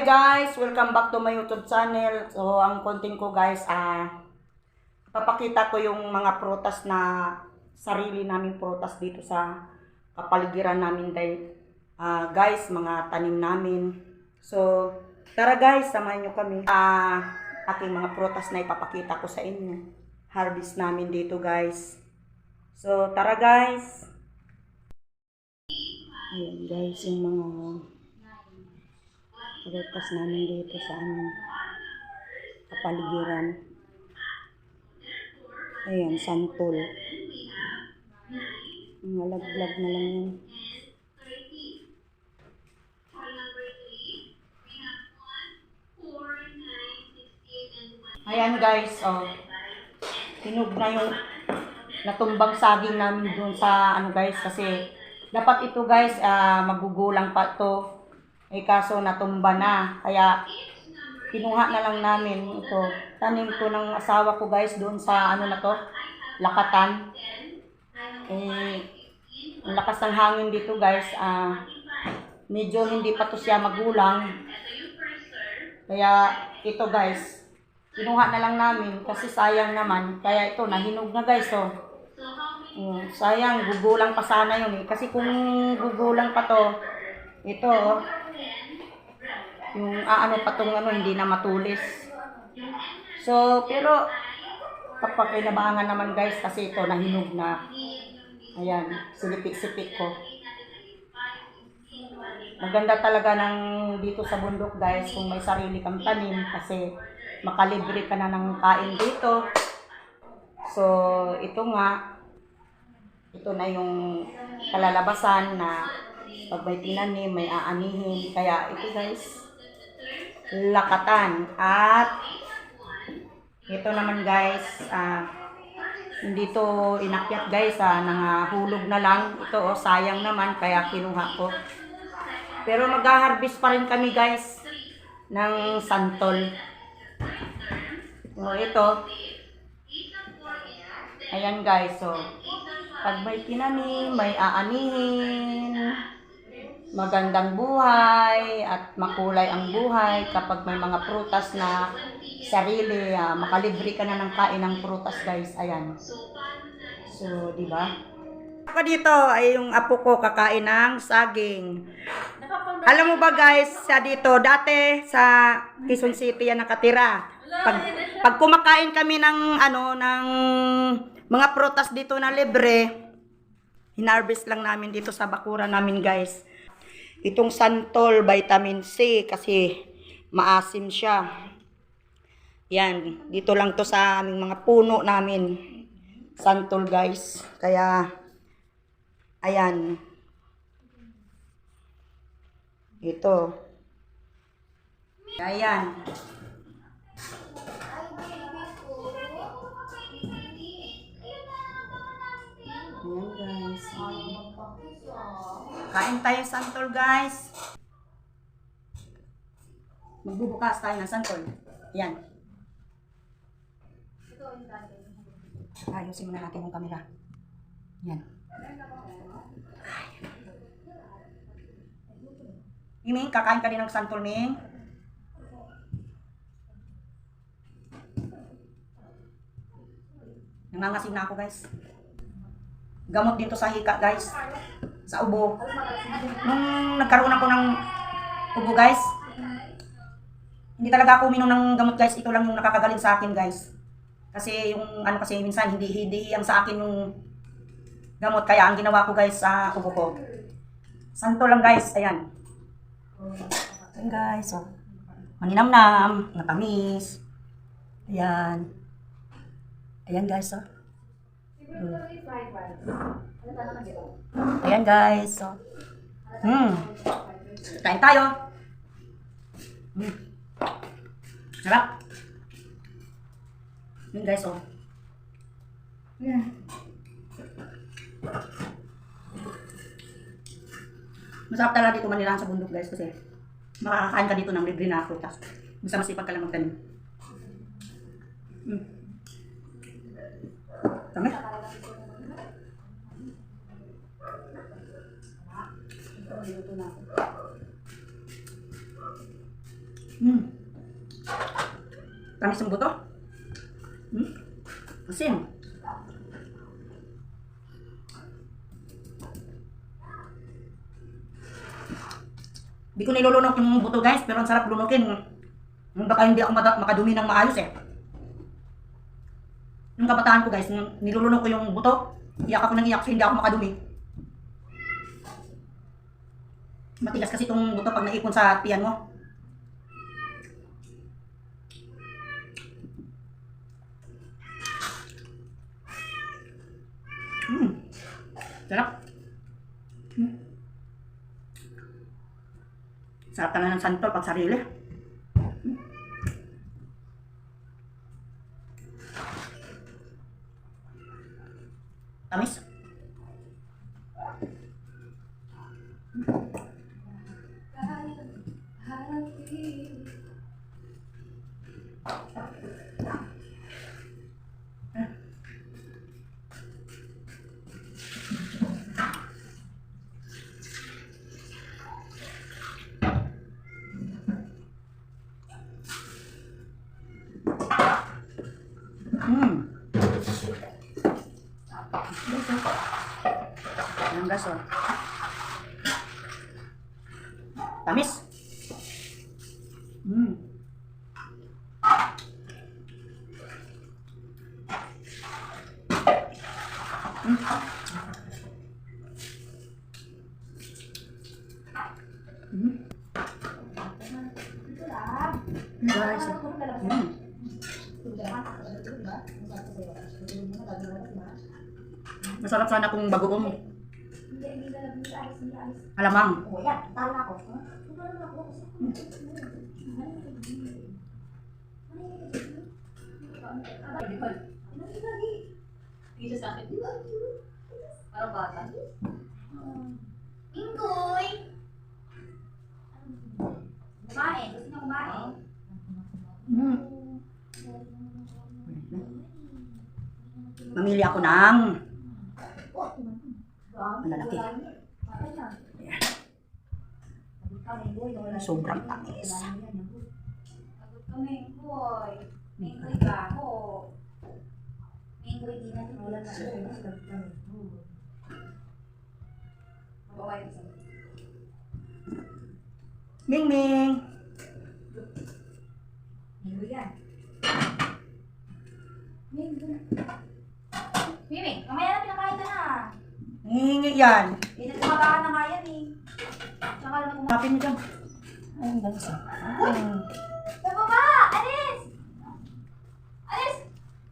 Guys, welcome back to my YouTube channel. So, ang content ko guys, papakita ko yung mga prutas na sarili naming prutas dito sa kapaligiran namin guys, mga tanim namin. So, tara guys, samahan nyo kami. Aking mga prutas na ipapakita ko sa inyo. Harvest namin dito guys. So, tara guys. Ayan guys, yung mga prutas namin dito sa aming kapaligiran. Ayan, santol. Mga laglag na lang yan. Ayan guys, hinog na yung natumbang saging namin dun sa guys, kasi dapat ito guys, magugulang pa to. Kaso natumba na, kaya kinuha na lang namin ito. Tanim to ng asawa ko guys doon sa na to, Lakatan. Ang lakas ng hangin dito guys, medyo hindi pa to siya magulang. Kaya ito guys, kinuha na lang namin kasi sayang naman. Kaya ito, nahinog na guys. Sayang, gugulang pa sana yun kasi kung gugulang pa to, ito yung pa tong hindi na matulis. So, pero kapakinabangan naman guys kasi ito nahinog na. Ayan, silipik-sipik ko. Maganda talaga ng dito sa bundok guys kung may sarili kang tanim kasi makalibre ka na ng kain dito. So, ito nga, ito na yung kalalabasan na pag may tinanim, may aanihin. Kaya ito guys, Lakatan. At ito naman guys, hindi to inakyat guys, nangahulog na lang. Ito sayang naman kaya kinuha ko. Pero mag-harvest pa rin kami guys ng santol. Ito. Ayan guys, pag may tinanim, may aanihin, magandang buhay at makulay ang buhay kapag may mga prutas na sarili, makalibre ka na ng kain ng prutas guys. Ayan. So, di ba? Ako dito ay yung apo ko kakain ng saging. Alam mo ba guys, sa dito dati sa Quezon City yan nakatira. Pag kumakain kami ng ng mga prutas dito na libre, hinarvest lang namin dito sa bakuran namin guys. Itong santol, vitamin C kasi maasim siya. Yan, dito lang to sa aming mga puno namin. Santol guys. Kaya, ayan. Ito. Ayan. Ayan guys. Kain tayo santol guys. Magbubukas tayo ng santol. Ayan. Ayusin muna natin yung camera. Ayan. Ming, kakain ka din ng santol, Ming. Nangangasim na ako guys. Gamot dito sa hika guys. Sa ubo. Nung nagkaroon ako ng ubo guys, hindi talaga ako uminom ng gamot guys. Ito lang yung nakakagaling sa akin guys. Kasi yung kasi minsan hindi ang sa akin yung gamot. Kaya ang ginawa ko guys sa ubo ko, santo lang guys. Ayan. Ayan guys. Maninamnam. Matamis. Ayan. Ayan guys. Ayan guys. Kain tayo. Sarap. Ayan guys. Masarap talaga dito manirahan sa bundok guys kasi makakakain ka dito ng libre na prutas. Basta masipag ka lang magtanim. Tama? Niluto na ako. Tamis ang buto. Asin. Di ko nilulunok yung buto guys, pero ang sarap lunukin. Baka hindi ako makadumi ng maayos eh. Nung kabataan ko guys, nilulunok ko yung buto, iyak ako ng iyak kasi hindi ako makadumi. Matigas kasi itong buto pag naipon sa tiyan mo. Sarap. Sarap talaga ng santol pag sarili. Tamis. Ang gaso. Tamis. Guys. Masarap sana kung bagoong alamang. Parang bata. Inggoy! Kumain. Gusto niya kumain. Mamili ako ng malalaki. Sobrang tamis. Sagot ka, Menggoy. Menggoy gaho. Menggoy di na tinulan na ito. Mabaway ko sa'yo. Ming Ming. Menggoy yan. Menggoy. Miming, mamaya na pinakain ka na. Hingi yan. Hindi na kumakain na nga yan eh. Saka na kumakain. Kapin mo dyan. Ay, ang galis ah. Sa baba! Alis! Alis!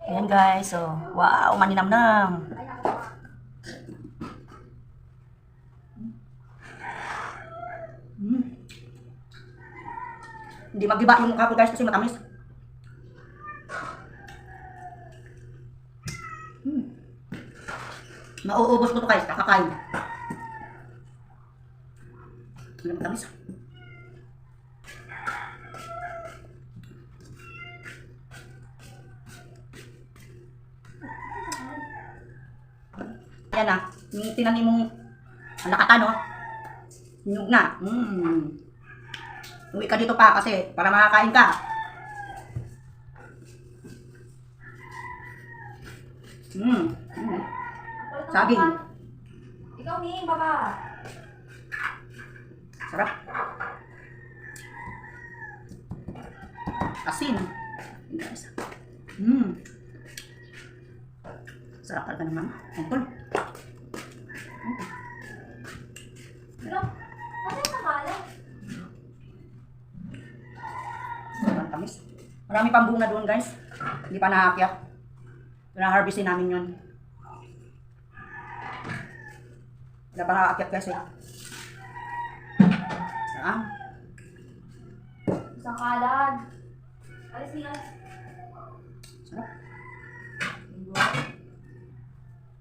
Ayan guys, so wow, maninamnam. Ay, ako. Hindi magiba yung mukha ko guys kasi matamis. Mauubos ko to guys, kakakain. Hindi matamis. Ayan na, yung tinanim mong lakatan no. Hinog na. Uwi ka dito pa kasi para makakain ka. Saging. Ikaw, Ming, baba. Sarap. Asin. Sarap talaga naman. Tungkol. Pero, kasi sa kalan. Sobrang tamis. Marami pang bunga doon guys. Hindi pa nakaakyat. Na-harvestin namin yun. Wala pa nakaakyat guys eh. Saan? Isang kalan. Alis niya. Sarap.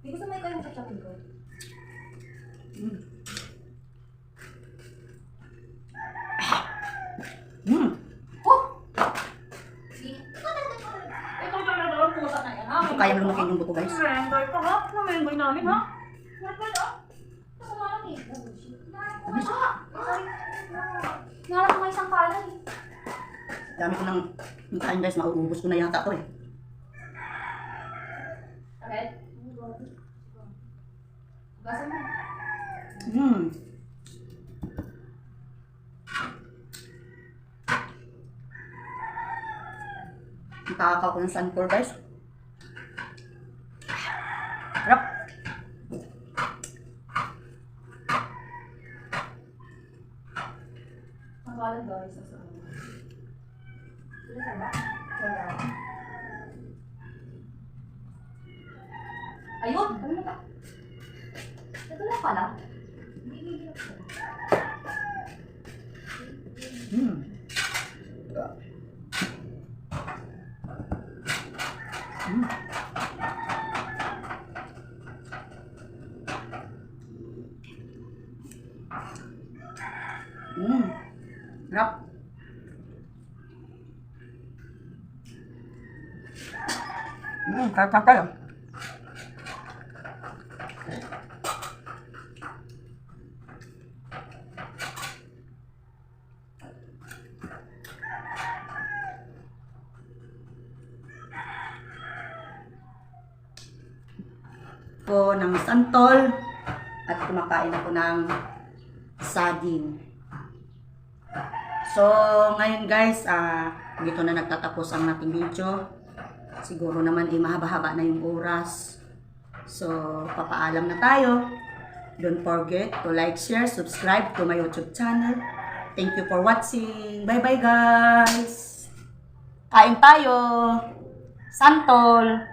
Hindi gusto mo ikaw yung chachapin ko. Oh! Ito talaga ang pusa na yan, ha? Ito kaya lunukin yung buto guys. Menggoy pa, ha? Na menggoy namin, ha? Menggoy, ha? Ito kumalang eh. Tamis. Ngarap ko may isang kalan eh. Dami ko nang kain guys, mauubos ko na yata to eh. Okay? Basa mo. Nakakaw ko ng sunflower guys. Sarap. Ang kalan guys. Nasa ano. Sila sa ba? Wala. Ayun! Ano na ba? Ito lang pala. Sarap. Sarap tayo. Ko ng santol at kumakain ako ng saging. So, ngayon guys, dito na nagtatapos ang ating video. Siguro naman mahaba-haba na yung oras. So, papaalam na tayo. Don't forget to like, share, subscribe to my YouTube channel. Thank you for watching. Bye-bye guys! Kain tayo! Santol!